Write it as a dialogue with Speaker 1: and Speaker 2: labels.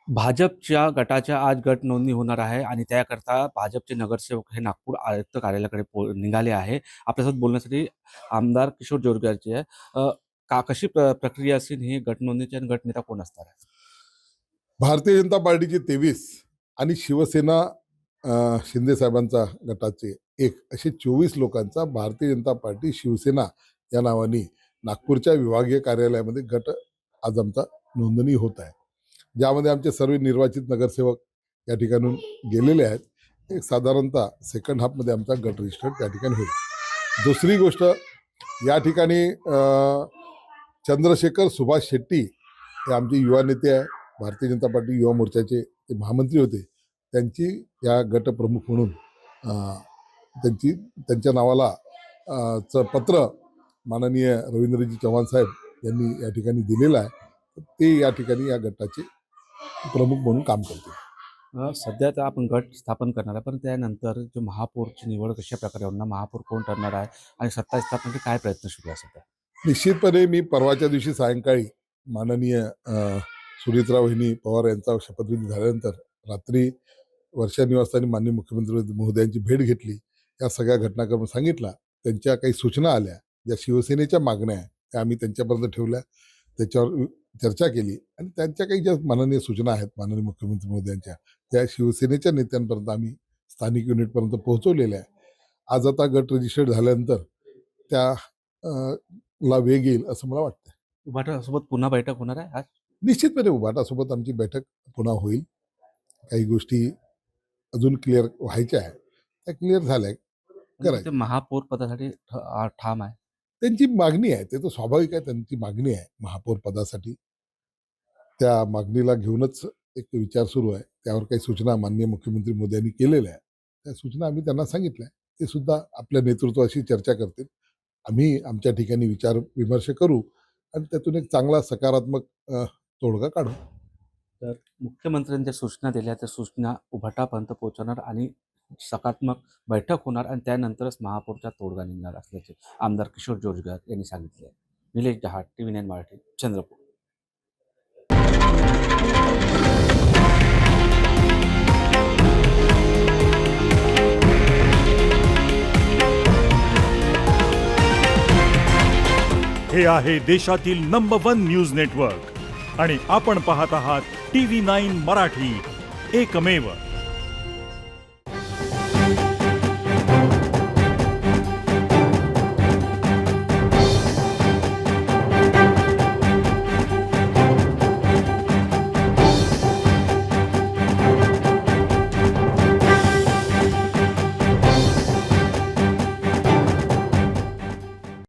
Speaker 1: भाजपच्या गटाच्या आज गट नोंदणी होणार आहे आणि त्याकरता भाजपचे नगरसेवक हे नागपूर आयुक्त कार्यालयाकडे निघाले आहे. आपल्यासोबत बोलण्यासाठी आमदार किशोर जोरगेचे आहे. कशी प्रक्रिया असेल ही गट नोंदणीची आणि गटनेता कोण असणार आहे?
Speaker 2: भारतीय जनता पार्टीचे 23 आणि शिवसेना शिंदे साहेबांचा गटाचे 1 असे 24 लोकांचा भारतीय जनता पार्टी शिवसेना या नावाने नागपूरच्या विभागीय कार्यालयामध्ये गट आज आमचा नोंदणी होत आहे. ज्यामध्ये आमचे सर्व निर्वाचित नगरसेवक या ठिकाणून गेलेले आहेत. एक साधारणतः सेकंड हाफमध्ये आमचा गट रजिस्टर त्या ठिकाणी होईल. दुसरी गोष्ट, या ठिकाणी चंद्रशेखर सुभाष शेट्टी हे आमचे युवा नेते आहे. भारतीय जनता पार्टी युवा मोर्चाचे ते महामंत्री होते. त्यांची या गटप्रमुख म्हणून त्यांच्या नावाला पत्र माननीय रवींद्रजी चव्हाण साहेब यांनी या ठिकाणी दिलेलं आहे. ते या ठिकाणी या गटाचे प्रमुख म्हणून काम करतील.
Speaker 1: सध्या तर आपण गट स्थापन करणार आहे, पण त्यानंतर जो महापौरची निवड कशा प्रकारे होणार, महापौर कोण ठरणार आहे आणि सत्ता स्थापनेचे काय प्रयत्न सुरू आहे सध्या?
Speaker 2: निश्चितपणे मी परवाच्या दिवशी सायंकाळी माननीय सुनीत्राव वहिनी पवार यांचा शपथविधी झाल्यानंतर रात्री वर्षा निवासस्थानी माननीय मुख्यमंत्री महोदयांची भेट घेतली. या सगळ्या घटनाक्रम सांगितला. त्यांच्या काही सूचना आल्या, ज्या शिवसेनेच्या मागण्या आहेत त्या आम्ही त्यांच्यापर्यंत ठेवल्या, त्याच्यावर चर्चा केली आणि त्यांच्या काही ज्या माननीय सूचना आहेत माननीय मुख्यमंत्री महोदयांच्या, त्या शिवसेनेच्या नेत्यांपर्यंत आम्ही स्थानिक युनिटपर्यंत पोहोचवलेल्या आहे. आज आता गट रजिस्टर्ड झाल्यानंतर त्या ला वेग येईल असं मला वाटतं.
Speaker 1: उभाटासोबत पुन्हा बैठक होणार आहे आज?
Speaker 2: निश्चितपणे उभाटासोबत आमची बैठक पुन्हा होईल. काही गोष्टी अजून क्लिअर व्हायच्या आहेत, त्या क्लिअर झाल्या करायच्या.
Speaker 1: महापौर पदासाठी ठाम आहे,
Speaker 2: त्यांची मागणी आहे, ते तर स्वाभाविक आहे. त्यांची मागणी आहे महापौर पदासाठी. त्या मागणीला घेऊनच एक विचार सुरू आहे. त्यावर काही सूचना माननीय मुख्यमंत्री मोदयांनी केलेल्या आहेत. त्या सूचना आम्ही त्यांना सांगितल्या. ते सुद्धा आपल्या नेतृत्वाशी चर्चा करतील. आम्ही आमच्या ठिकाणी विचार विमर्श करू आणि त्यातून एक चांगला सकारात्मक तोडगा काढू.
Speaker 1: तर मुख्यमंत्र्यांच्या सूचना दिल्या, त्या सूचना उभाटापर्यंत पोहोचवणार आणि सकारात्मक बैठक होणार आणि त्यानंतरच महापौरचा तोडगा निघणार असल्याचे आमदार किशोर जोरगे यांनी सांगितले. निलेश जहाट, TV9 मराठी, चंद्रपूर.
Speaker 3: हे आहे देशातील नंबर 1 न्यूज नेटवर्क आणि आपण पाहत आहात TV9 मराठी, एकमेव.